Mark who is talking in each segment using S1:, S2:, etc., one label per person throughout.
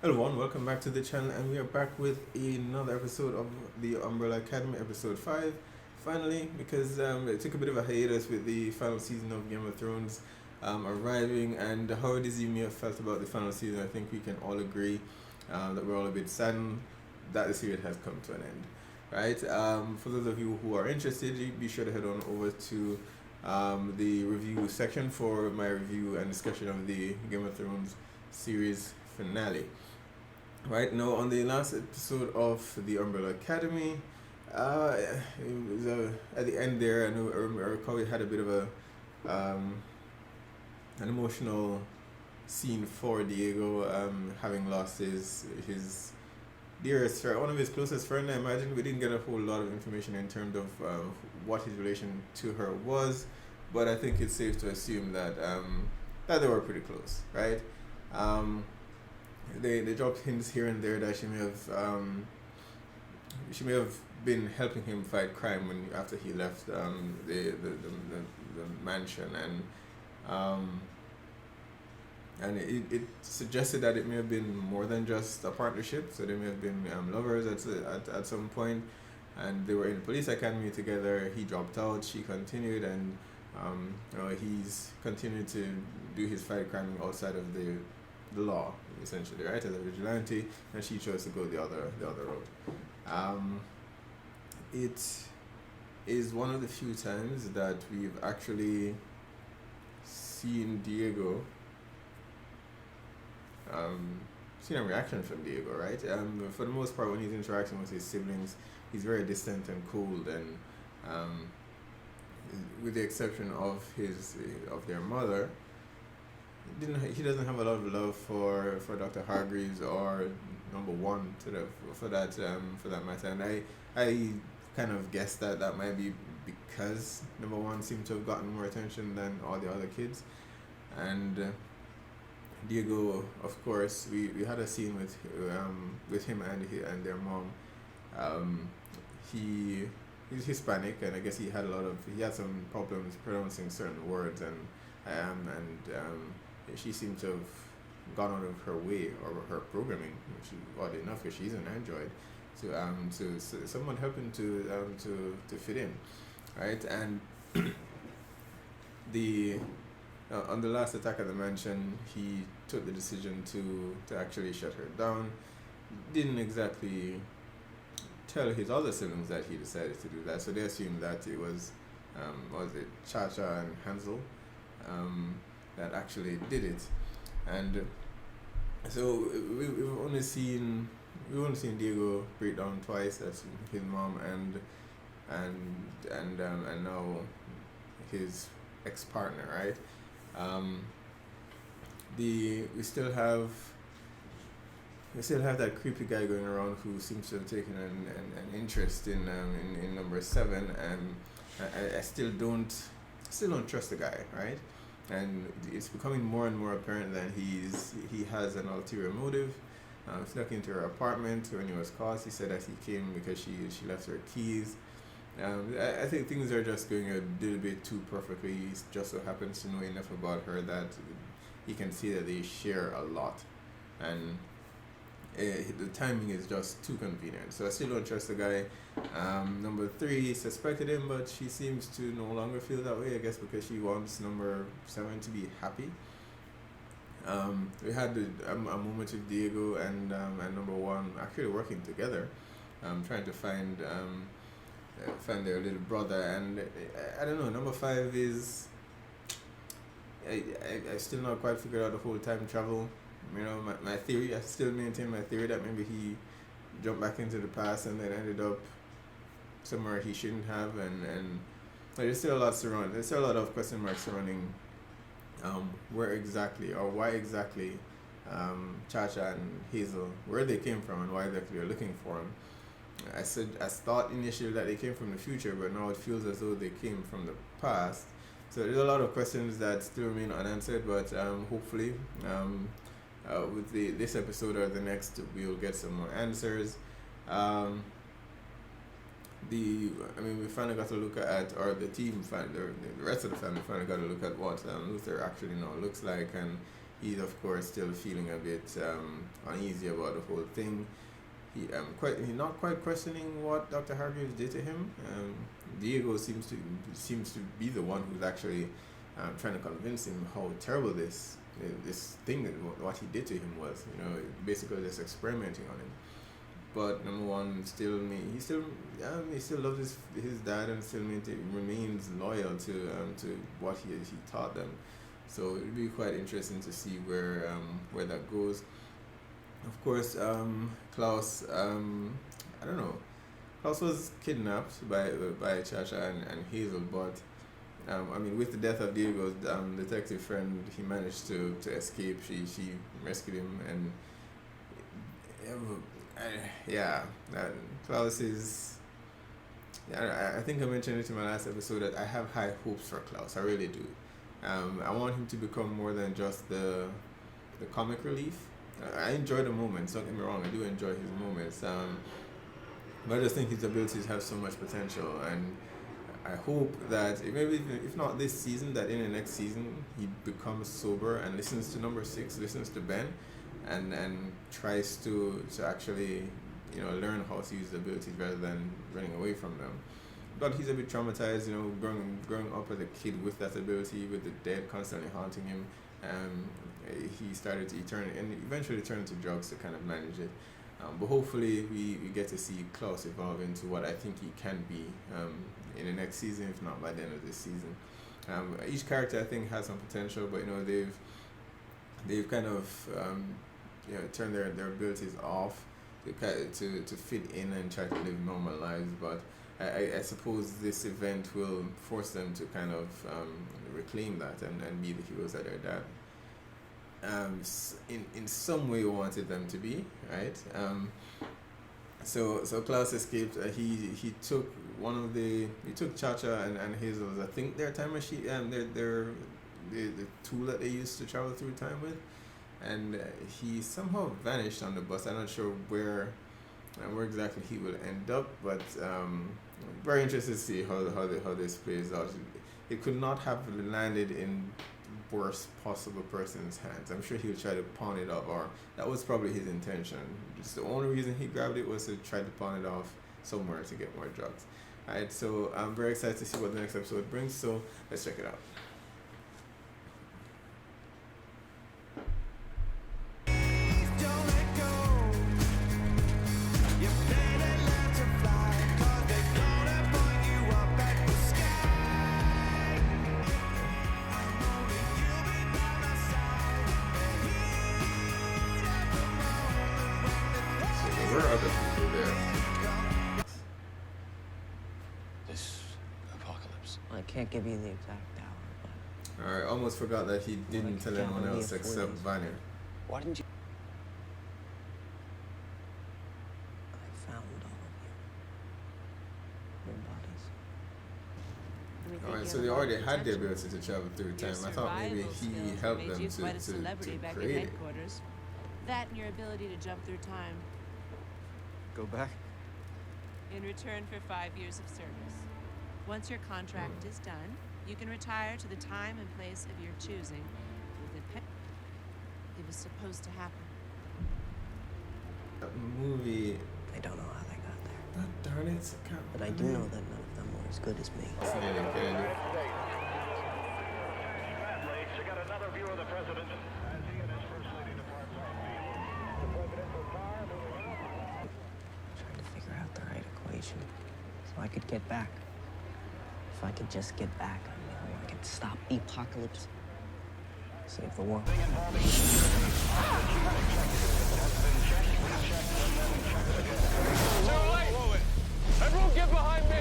S1: Hello everyone, welcome back to the channel, and we are back with another episode of the Umbrella Academy, episode 5. Finally, because it took a bit of a hiatus with the final season of Game of Thrones arriving, and how it is you may have felt about the final season. I think we can all agree that we're all a bit saddened that the series has come to an end. Right? For those of you who are interested, you be sure to head on over to the review section for my review and discussion of the Game of Thrones series finale. Right now, on the last episode of the Umbrella Academy, it was at the end there. I recall we had a bit of a an emotional scene for Diego, having lost his dearest friend, one of his closest friends. I imagine we didn't get a whole lot of information in terms of what his relation to her was, but I think it's safe to assume that that they were pretty close, right? Um, they dropped hints here and there that she may have been helping him fight crime when after he left the mansion, um, and it suggested that it may have been more than just a partnership. So they may have been lovers at some point, and they were in the police academy together. He dropped out, she continued, and he's continued to do his fight crime outside of the law, essentially, right, as a vigilante, and she chose to go the other road. It is one of the few times that we've actually seen Diego, seen a reaction from Diego, right? For the most part, when he's interacting with his siblings, he's very distant and cold, and um, with the exception of their mother, he doesn't have a lot of love for Dr. Hargreaves or number one for that matter, and I kind of guess that might be because number one seemed to have gotten more attention than all the other kids, and Diego, of course, we had a scene with him and their mom. Um, he's Hispanic, and I guess he had some problems pronouncing certain words, and she seemed to have gone out of her way, or her programming, which is odd enough because she's an android, to someone helping to fit in, right? And the on the last attack at the mansion, he took the decision to actually shut her down. Didn't exactly tell his other siblings that he decided to do that, so they assumed that it was Cha Cha and Hansel that actually did it, and so we've only seen Diego break down twice. That's his mom and now his ex partner, right? Um, the we still have that creepy guy going around who seems to have taken an interest in number seven, and I still don't trust the guy, right? And it's becoming more and more apparent that he has an ulterior motive. Snuck into her apartment when he was caught. He said that he came because she left her keys. I think things are just going a little bit too perfectly. He just so happens to know enough about her that he can see that they share a lot, and the timing is just too convenient. So I still don't trust the guy. Number three suspected him, but she seems to no longer feel that way. I guess because she wants number seven to be happy. We had a moment with Diego and number one actually working together, trying to find their little brother, and I don't know. Number five is I still not quite figured out the whole time travel. My theory. I still maintain my theory that maybe he jumped back into the past and then ended up somewhere he shouldn't have, and there's still a lot surrounding. There's still a lot of question marks surrounding where exactly or why exactly Chacha and Hazel, where they came from and why they're looking for him. I thought initially that they came from the future, but now it feels as though they came from the past. So there's a lot of questions that still remain unanswered, but hopefully, with this episode or the next, we'll get some more answers. Um, we finally got to look at, or the team, the rest of the family finally got to look at what Luther actually now looks like, and he's of course still feeling a bit uneasy about the whole thing. He's not quite questioning what Dr. Hargreaves did to him. Diego seems to be the one who's actually trying to convince him how terrible this thing, what he did to him was. You know, basically just experimenting on him. But number one, he still loves his dad and still remains loyal to what he taught them. So it'll be quite interesting to see where that goes. Of course, Klaus. I don't know. Klaus was kidnapped by Chacha and Hazel, but I mean, with the death of Diego's detective friend, he managed to escape. She rescued him, and Klaus is. I think I mentioned it in my last episode that I have high hopes for Klaus. I really do. I want him to become more than just the comic relief. I enjoy the moments, don't get me wrong, I do enjoy his moments. But I just think his abilities have so much potential, and I hope that maybe if not this season, that in the next season he becomes sober and listens to number 6, listens to Ben, and tries to actually, you know, learn how to use the abilities rather than running away from them. But he's a bit traumatized, you know, growing up as a kid with that ability, with the dead constantly haunting him. He eventually turned to drugs to kind of manage it. But hopefully we get to see Klaus evolve into what I think he can be in the next season, if not by the end of this season. Each character I think has some potential, but you know they've kind of turned their abilities off to fit in and try to live normal lives. But I suppose this event will force them to kind of reclaim that and be the heroes that their dad in some way wanted them to be, right? So Klaus escaped. He took Chacha and Hazel's, I think, their time machine, the tool that they used to travel through time with, and he somehow vanished on the bus. I'm not sure where exactly he will end up, but very interested to see how this plays out. It could not have landed in worst possible person's hands. I'm sure he would try to pawn it off, or that was probably his intention. Just the only reason he grabbed it was to try to pawn it off somewhere to get more drugs. Alright, so I'm very excited to see what the next episode brings, so let's check it out.
S2: Can't give you the exact hour, but...
S1: Alright, almost forgot that he didn't tell anyone else except Vanya.
S2: Why didn't you... I found all of you. Your bodies.
S1: Alright, so they already had the ability to travel through time. I thought maybe he helped them to create it.
S3: That and your ability to jump through time.
S4: Go back?
S3: In return for 5 years of service. Once your contract is done, you can retire to the time and place of your choosing. It was supposed to happen.
S1: That movie...
S2: I don't know how they got there.
S1: God darn it.
S2: But I do know that none of them were as good as me.
S5: got another view of the president as he and his first lady depart the presidential car moving up.
S2: Trying to figure out the right equation so I could get back. If I could just get back, I could stop the apocalypse, save the world.
S5: Too late! Everyone get behind me!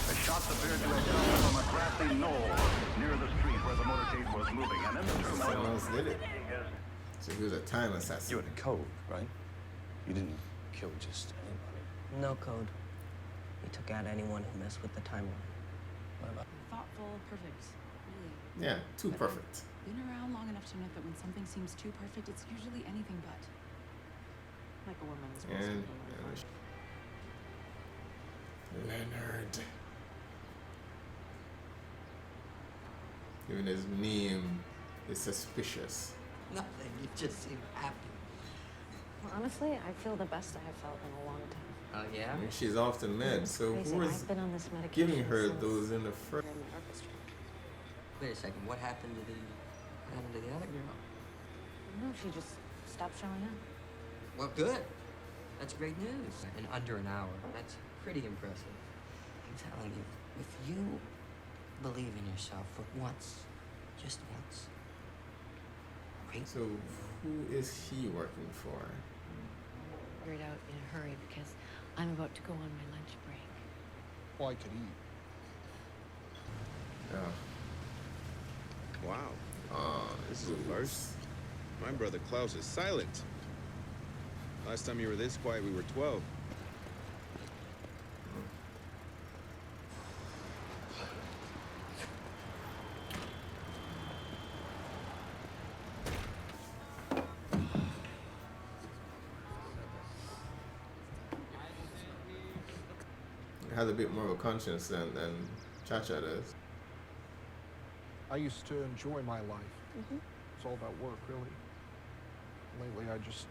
S5: The shots appeared to have come from a grassy knoll near the street where the motorcade was moving, and in the turmoil...
S1: Someone else did it. So he was a time assassin.
S4: You had a code, right? You didn't kill just anybody.
S2: No code. He took out anyone who messed with the timeline.
S4: What about...
S6: Thoughtful, perfect, really.
S1: Yeah, too perfect.
S6: Been around long enough to know that when something seems too perfect, it's usually anything but. Like a woman is supposed
S1: And
S6: to be.
S1: Leonard. Even his name is suspicious.
S2: Nothing. You just seem happy.
S7: Well, honestly, I feel the best I have felt in a long time.
S2: Oh, yeah?
S1: I mean, she's off the med, so
S7: Crazy.
S1: who is
S7: I've been on this medication
S1: giving her
S7: since
S1: those in the first?
S7: in the orchestra.
S2: Wait a second. What happened to the other girl?
S7: No, she just stopped showing up.
S2: Well, good. That's great news. In under an hour. That's pretty impressive. I'm telling you, if you believe in yourself for once, just once. Great.
S1: So who is he working for?
S7: Figured out in a hurry because I'm about to go on my lunch break.
S8: Well, I could eat.
S1: Oh.
S9: Wow, this is a
S1: oops.
S9: first. My brother Klaus is silent. Last time you were this quiet, we were 12.
S1: Has a bit more of a conscience than Cha-Cha does.
S8: I used to enjoy my life. It's all about work, really. Lately, I just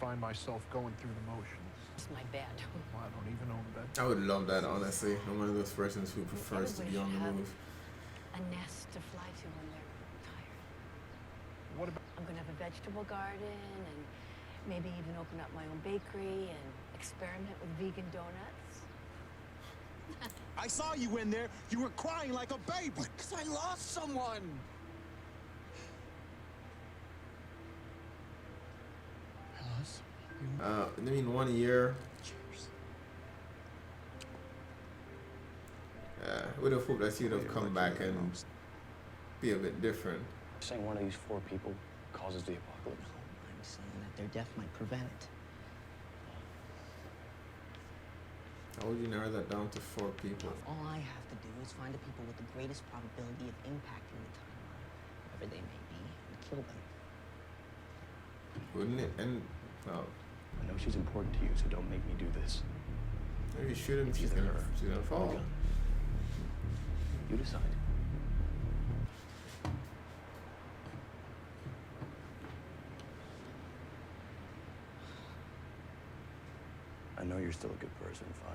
S8: find myself going through the motions.
S7: It's my bed.
S8: Well, I don't even own a bed.
S1: I would love that, honestly. I'm one of those persons who prefers to be on the move.
S7: A nest to fly to when they're tired.
S8: What about?
S7: I'm gonna have a vegetable garden and maybe even open up my own bakery and experiment with vegan donuts.
S10: I saw you in there. You were crying like a baby. Because I lost someone. I lost someone.
S1: I mean, 1 year.
S10: Cheers.
S1: I would have hoped that he'd have come back and be a bit different.
S4: Saying one of these 4 people causes the apocalypse.
S2: I'm saying that their death might prevent it.
S1: How would you narrow that down to 4 people?
S2: All I have to do is find the people with the greatest probability of impacting the timeline, whoever they may be, and kill them.
S1: Wouldn't it? And, well,
S4: I know she's important to you, so don't make me do this.
S1: maybe shoot him.
S4: It's
S1: She's
S4: either
S1: gonna,
S4: her
S1: she's gonna
S4: or
S1: fall.
S4: the gun. You decide. I know you're still a good person, Five.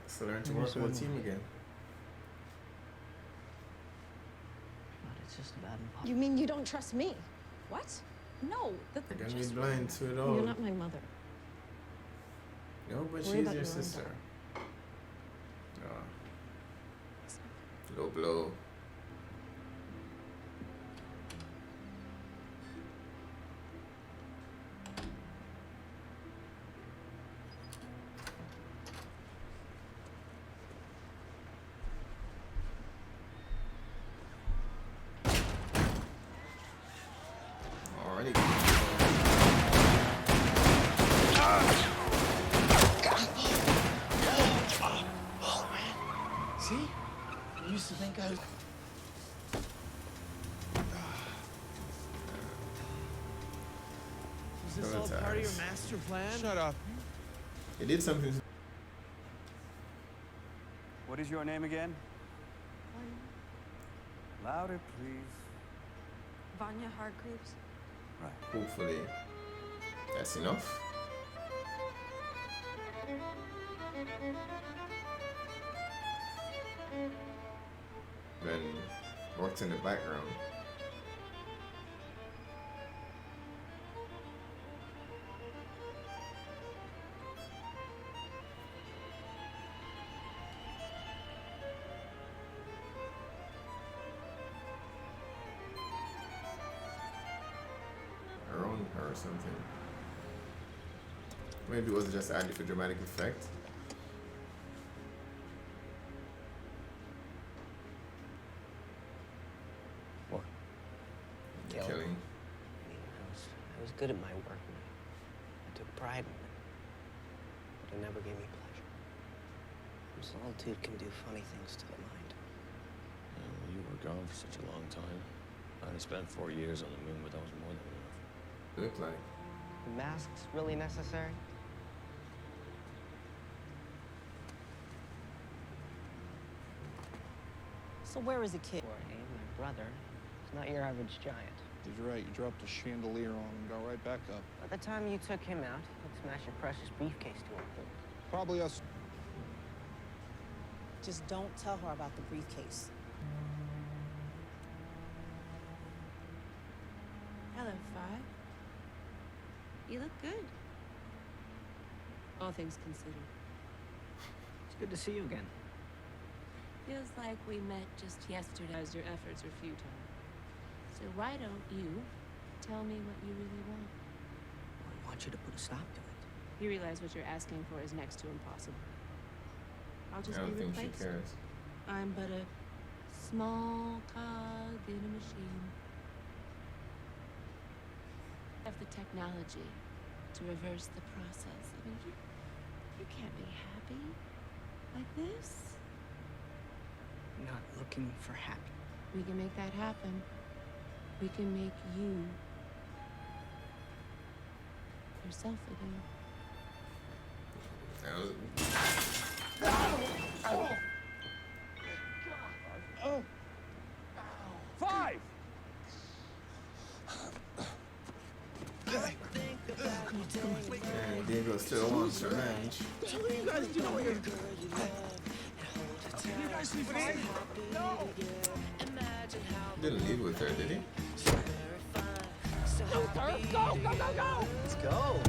S1: So learn to work with a team again.
S2: But it's just about impossible.
S7: You mean you don't trust me? What? No.
S1: You're gonna be blind to it all.
S7: You're not my mother.
S1: No, but
S7: Worry
S1: she's
S7: about
S1: your
S7: your own
S1: sister.
S7: daughter.
S1: Low blow. Already.
S10: See? I used to think I was... Was this all part of your master plan?
S9: Shut up.
S1: It did something.
S11: What is your name again? Louder, please.
S6: Vanya Hargreeves.
S11: Right.
S1: Hopefully, that's enough. Then works in the background. Around her or something. Maybe it was just added for dramatic effect.
S4: What?
S2: Kill.
S1: Killing.
S2: I mean, I was good at my work. And I took pride in it. But it never gave me pleasure. Solitude can do funny things to the mind.
S4: Yeah, well, you were gone for such a long time. I only spent 4 years on the moon, but that was more than enough.
S1: Look like.
S2: The mask's really necessary?
S7: So where is the kid?
S2: brother. He's not your average giant.
S8: You're right. You dropped a chandelier on him, got right back up.
S2: By the time you took him out, you'd smash your precious briefcase to him.
S8: Probably us.
S12: Just don't tell her about the briefcase.
S3: Hello, Five. You look good. All things considered.
S2: It's good to see you again.
S3: Feels like we met just yesterday as your efforts were futile. So why don't you tell me what you really want?
S2: I want you to put a stop to it.
S3: You realize what you're asking for is next to impossible. I'll just
S1: I don't
S3: be
S1: think
S3: replaced.
S1: she cares.
S3: I'm but a small cog in a machine. I have the technology to reverse the process. I mean, you can't be happy like this.
S2: Not looking for happy.
S3: We can make that happen. We can make you yourself again.
S11: Five!
S1: And Diego still wants revenge.
S10: What are you guys doing here? You guys leave it in? No!
S1: Didn't leave with her, did he?
S10: Luther, go, go, go, go!
S2: Let's go.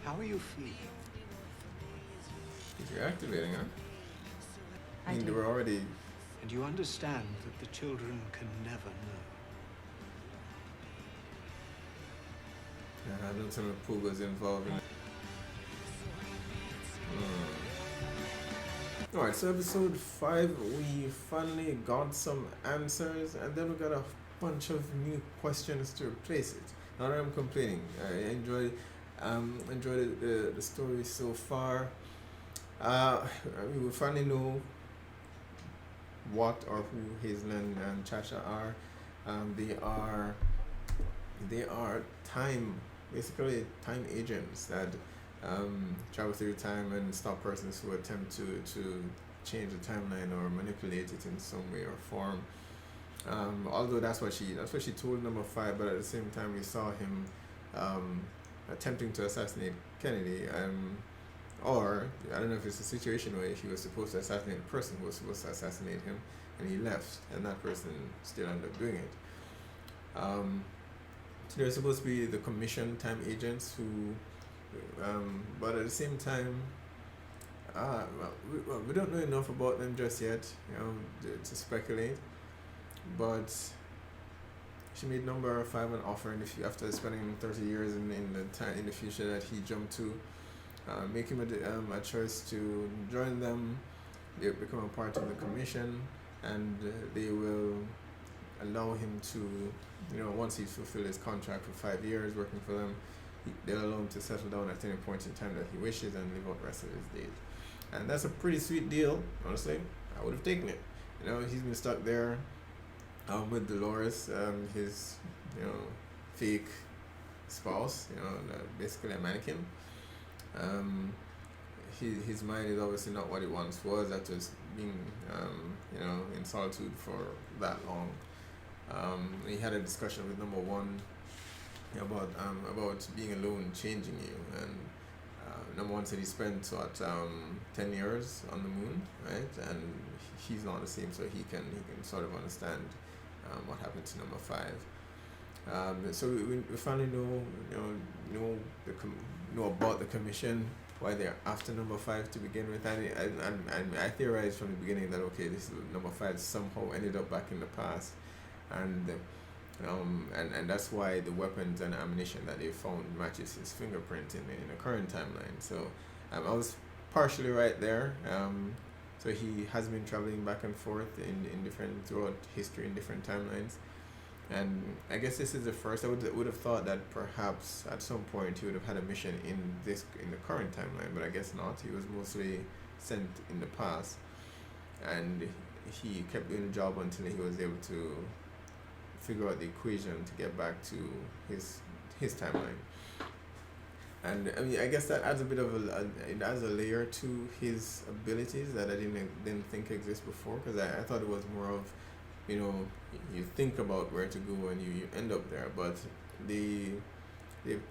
S10: How are you feeling?
S1: He's reactivating, huh?
S3: I
S1: mean, they
S3: do.
S1: were already.
S10: And you understand that the children can never know.
S1: I don't think the Pooga's involved in it. Alright, so episode 5, we finally got some answers, and then we got a bunch of new questions to replace it. Not that I'm complaining. I enjoyed the story so far. I mean, we finally know what or who Hazelin and Chacha are. They are basically time agents that travel through time and stop persons who attempt to change the timeline or manipulate it in some way or form. Although that's what she told number 5, but at the same time we saw him attempting to assassinate Kennedy. Or I don't know if it's a situation where he was supposed to assassinate the person who was supposed to assassinate him, and he left, and that person still ended up doing it. So they're supposed to be the commission time agents who, but at the same time, we don't know enough about them just yet, to speculate. But she made number 5 an offer after spending 30 years in the future that he jumped to. Make him a choice to join them. They become a part of the commission, and they will allow him to, once he's fulfilled his contract for 5 years working for them, they'll allow him to settle down at any point in time that he wishes and live out the rest of his days. And that's a pretty sweet deal, honestly. I would have taken it. He's been stuck there with Dolores, his fake spouse, basically a mannequin. His mind is obviously not what it once was after being in solitude for that long. He had a discussion with number 1 about being alone changing you, and number 1 said he spent 10 years on the moon, right? And he's not the same, so he can sort of understand what happened to number 5. So we finally know about the commission, why they're after number 5 to begin with, and I theorized from the beginning that this is number 5 somehow ended up back in the past, and that's why the weapons and ammunition that they found matches his fingerprint in the current timeline. So I was partially right there. So he has been traveling back and forth in different throughout history in different timelines. And I guess this is the first. I would have thought that perhaps at some point he would have had a mission in the current timeline, but I guess not. He was mostly sent in the past, and he kept doing the job until he was able to figure out the equation to get back to his timeline. And I mean, I guess that adds a bit of it adds a layer to his abilities that I didn't think exist before, because I thought it was more of, you know, you think about where to go and you end up there, but they've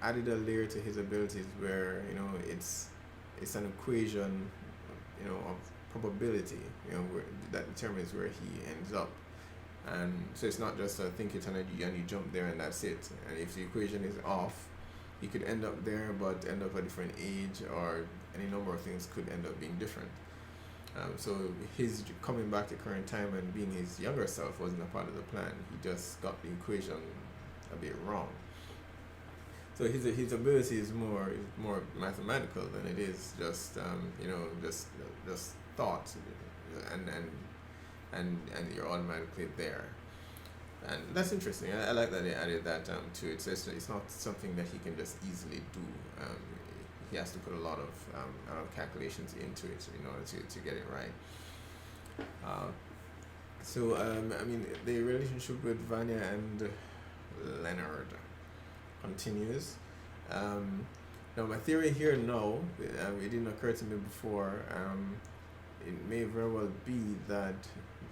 S1: added a layer to his abilities where, you know, it's an equation, you know, of probability, you know, that determines where he ends up. And so it's not just a think it and you jump there and that's it. And if the equation is off, you could end up there but end up at a different age, or any number of things could end up being different. So his coming back to current time and being his younger self wasn't a part of the plan. He just got the equation a bit wrong. So his ability is more mathematical than it is just you know, just thought, and you're automatically there. And that's interesting. I like that they added that to it. So it's not something that he can just easily do. He has to put a lot of calculations into it in order to get it right. I mean, the relationship with Vanya and Leonard continues. Now, my theory here, no, it didn't occur to me before. It may very well be that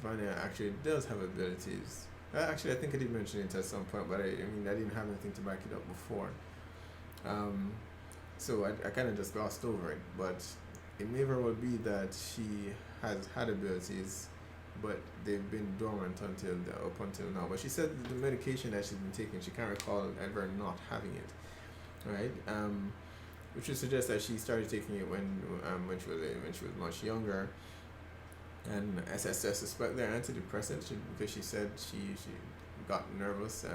S1: Vanya actually does have abilities. Actually, I think I did mention it at some point, but I mean, I didn't have anything to back it up before. So I kind of just glossed over it, but it may very well be that she has had abilities, but they've been dormant up until now. But she said the medication that she's been taking, she can't recall ever not having it, right? Which would suggest that she started taking it when she was much younger. And as I suspect they're antidepressants, because she said she got nervous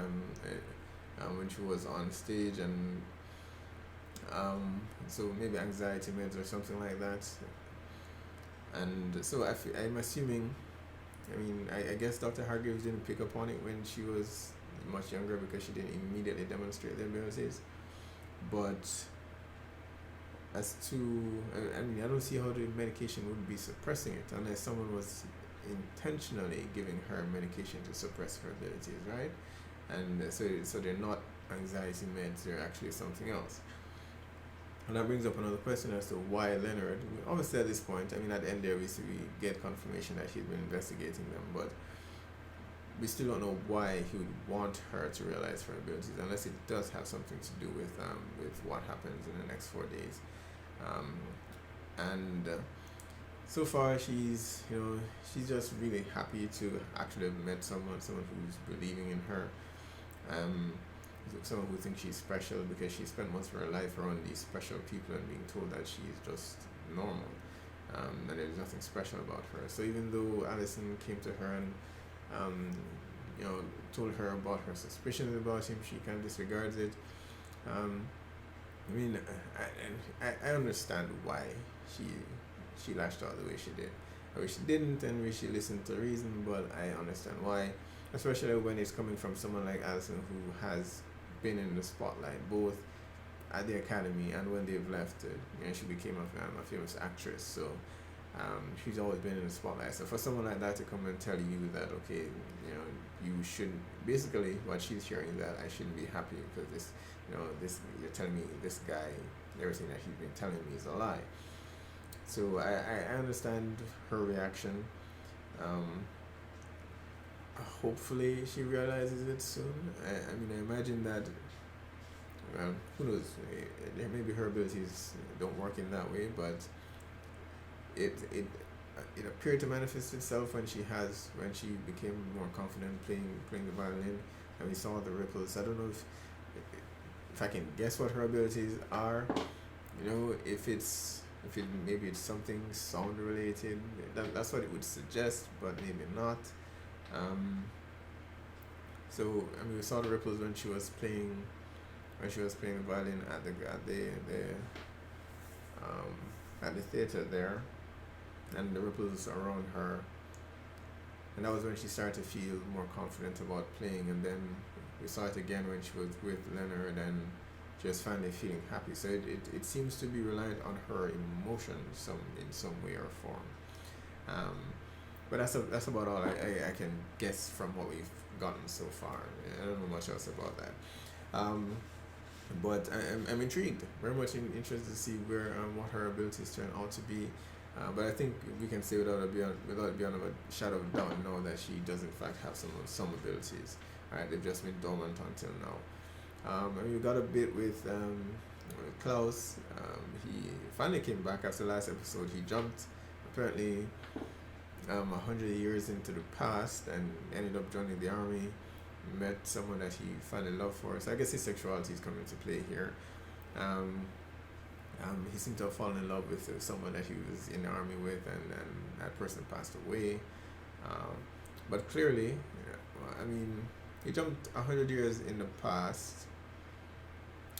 S1: when she was on stage, and so maybe anxiety meds or something like that. And so I'm assuming, I mean, I guess Dr. Hargreeves didn't pick up on it when she was much younger because she didn't immediately demonstrate the abilities. But as to, I mean, I don't see how the medication would be suppressing it unless someone was intentionally giving her medication to suppress her abilities, right? And so they're not anxiety meds, they're actually something else. And that brings up another question as to why Leonard. Obviously at this point, I mean, at the end there we get confirmation that he'd been investigating them, but we still don't know why he would want her to realize her abilities, unless it does have something to do with what happens in the next 4 days. So far she's just really happy to actually have met someone who's believing in her, someone who thinks she's special, because she spent most of her life around these special people and being told that she's just normal, and there's nothing special about her. So even though Allison came to her and told her about her suspicions about him, she kind of disregards it. I mean, I understand why she lashed out the way she did. I wish she didn't, and I wish she listened to reason, but I understand why, especially when it's coming from someone like Allison, who has been in the spotlight both at the academy and when they've left it. She became a famous actress, so she's always been in the spotlight. So for someone like that to come and tell you that, okay, you shouldn't, basically what she's hearing is that I shouldn't be happy because this you're telling me this guy, everything that he's been telling me is a lie. So I understand her reaction. Hopefully she realizes it soon. I mean, I imagine that, well, who knows, maybe her abilities don't work in that way, but it appeared to manifest itself when she became more confident playing the violin, and we saw the ripples. I don't know if I can guess what her abilities are, if maybe it's something sound related. That's what it would suggest, but maybe not. So I mean, we saw the ripples when she was playing the violin at the theater there, and the ripples around her and that was when she started to feel more confident about playing. And then we saw it again when she was with Leonard, and she was finally feeling happy. So it seems to be reliant on her emotions in some way or form. But that's about all I can guess from what we've gotten so far. I don't know much else about that. But I'm intrigued, very much interested to see where what her abilities turn out to be. But I think we can say without beyond a shadow of doubt now that she does in fact have some abilities. Alright, they've just been dormant until now. And we got a bit with Klaus. He finally came back after the last episode. He jumped apparently 100 years into the past and ended up joining the army. Met someone that he fell in love for. So I guess his sexuality is coming into play here. He seemed to have fallen in love with someone that he was in the army with, and that person passed away. But clearly, I mean, he jumped 100 years in the past.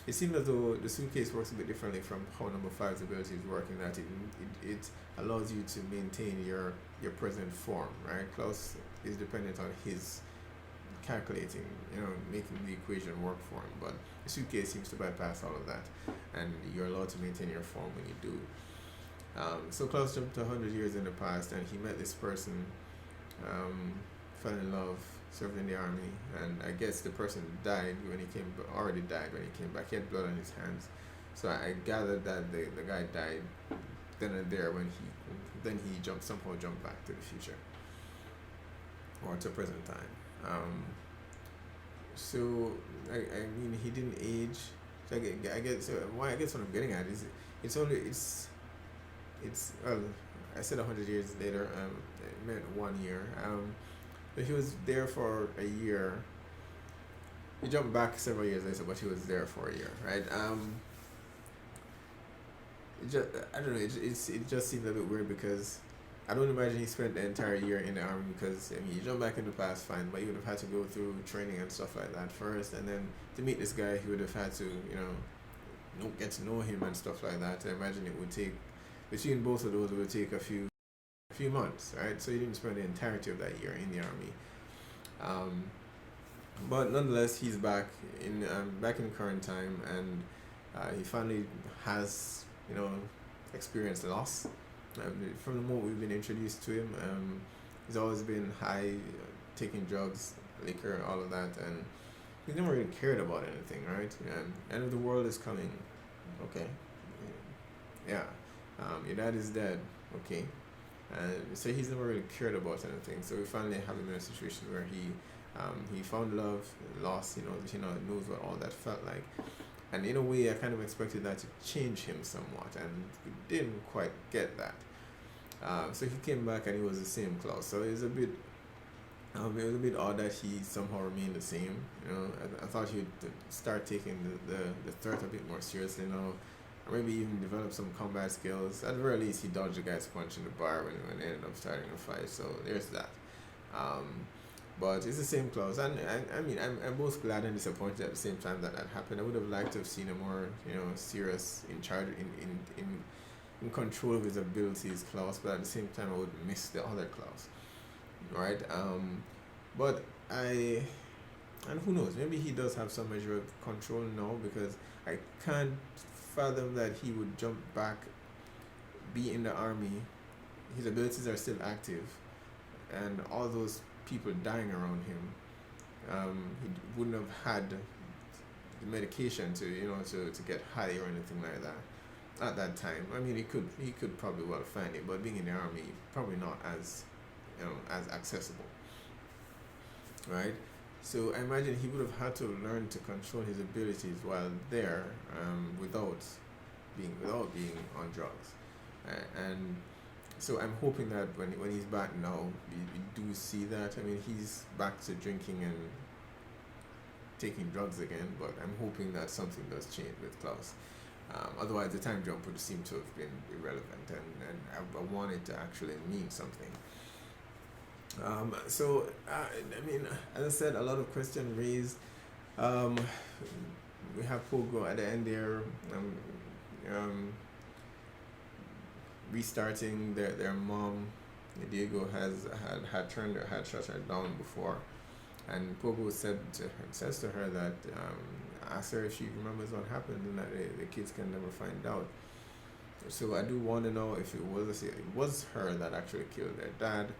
S1: It seemed as though the suitcase works a bit differently from how number 5's abilities work, in that it allows you to maintain your present form, right? Klaus is dependent on his calculating, making the equation work for him, but the suitcase seems to bypass all of that, and you're allowed to maintain your form when you do. So Klaus jumped 100 years in the past, and he met this person, fell in love, served in the army, and I guess the person already died when he came back. He had blood on his hands, so I gathered that the guy died then and there when he somehow jumped back to the future or to present time. So I mean, he didn't age. So I guess what I'm getting at is it's well, I said 100 years later. It meant 1 year. But he was there for a year. He jumped back several years later, but he was there for a year, right? I don't know. It just seems a bit weird because I don't imagine he spent the entire year in the army, because I mean, you jump back in the past, fine, but you would have had to go through training and stuff like that first, and then to meet this guy, he would have had to, get to know him and stuff like that. I imagine it would take, between both of those, it would take a few months, right? So he didn't spend the entirety of that year in the army. But nonetheless, he's back in current time, and he finally has, experienced loss. From the moment we've been introduced to him, he's always been high, taking drugs, liquor, all of that, and he's never really cared about anything, right? End of the world is coming, okay, yeah. Your dad is dead, okay. So he's never really cared about anything. So we finally have him in a situation where he found love, lost, knows what all that felt like. And in a way, I kind of expected that to change him somewhat, and we didn't quite get that. So he came back and he was the same Klaus. So it was a bit odd that he somehow remained the same. I thought he would start taking the threat a bit more seriously now, or maybe even develop some combat skills. At the very least, he dodged the guy's punch in the bar when they ended up starting a fight. So there's that. But it's the same Klaus, and I mean, I'm both glad and disappointed at the same time that happened. I would have liked to have seen a more, serious, in charge, in control of his abilities Klaus, but at the same time I would miss the other Klaus, right? But and who knows, maybe he does have some measure of control now, because I can't fathom that he would jump back, be in the army, his abilities are still active, and all those people dying around him, he wouldn't have had the medication to get high or anything like that at that time. I mean, he could probably well find it, but being in the army, probably not as accessible, right? So I imagine he would have had to learn to control his abilities while there, without being on drugs, and so I'm hoping that when he's back now, we do see that. I mean, he's back to drinking and taking drugs again, but I'm hoping that something does change with Klaus. Otherwise, the time jump would seem to have been irrelevant, and I want it to actually mean something. So, I mean, as I said, a lot of questions raised. We have Pogo at the end there, restarting their mom Diego had shut her down before, and Pogo says to her that ask her if she remembers what happened, and that the kids can never find out. So I do want to know if it was her that actually killed their dad.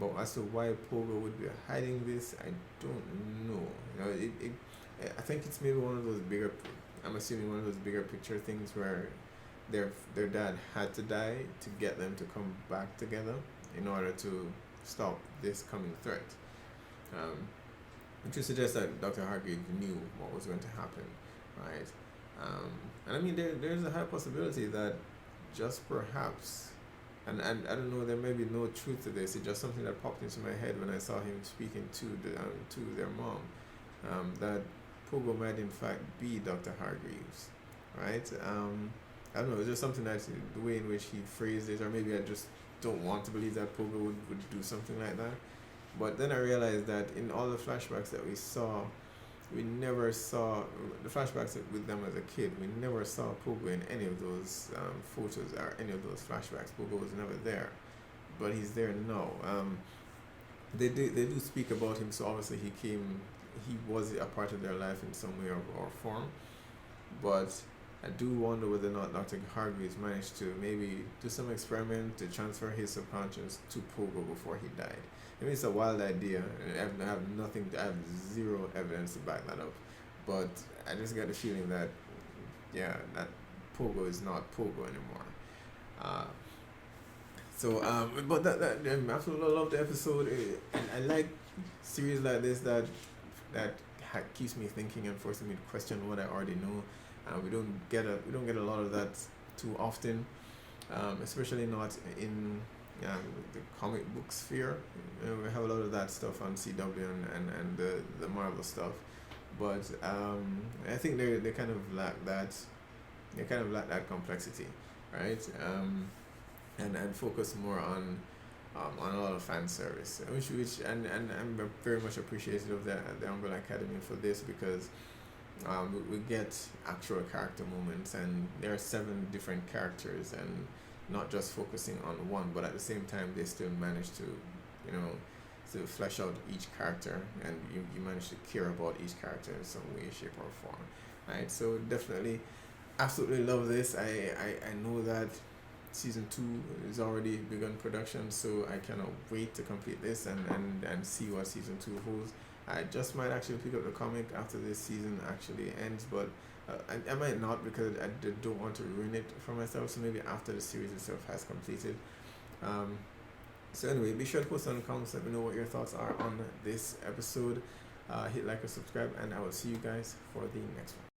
S1: But as to why Pogo would be hiding this, I don't know. I think it's maybe one of those bigger. I'm assuming one of those bigger picture things where their dad had to die to get them to come back together in order to stop this coming threat. Which would suggest that Dr. Hargreeves knew what was going to happen, right? And I mean, there's a high possibility that just perhaps, and I don't know, there may be no truth to this. It's just something that popped into my head when I saw him speaking to their mom, that Pogo might in fact be Dr. Hargreeves, right? I don't know, it's just something that the way in which he phrased it, or maybe I just don't want to believe that Pogo would do something like that. But then I realized that in all the flashbacks that we saw, we never saw the flashbacks with them as a kid. We never saw Pogo in any of those photos or any of those flashbacks. Pogo was never there, but he's there now. They do speak about him, so obviously he was a part of their life in some way or form. But I do wonder whether or not Dr. Hargreaves managed to maybe do some experiment to transfer his subconscious to Pogo before he died. I mean, it's a wild idea, and I have zero evidence to back that up. But I just get the feeling that, that Pogo is not Pogo anymore. But that I absolutely love the episode, and I like series like this that keeps me thinking and forcing me to question what I already know. We don't get a lot of that too often, especially not in the comic book sphere. We have a lot of that stuff on CW and the Marvel stuff, but I think they kind of lack that. They kind of lack that complexity, right? And focus more on a lot of fan service, which and I'm very much appreciative of the Umbrella Academy for this, because we get actual character moments, and there are 7 different characters, and not just focusing on one, but at the same time they still manage to flesh out each character, and you manage to care about each character in some way, shape or form, right? So definitely absolutely love this. I know that season 2 is already begun production, so I cannot wait to complete this and see what season 2 holds. I just might actually pick up the comic after this season actually ends, but I might not, because I don't want to ruin it for myself, so maybe after the series itself has completed. So anyway, be sure to post on the comments, let me know what your thoughts are on this episode. Hit like or subscribe, and I will see you guys for the next one.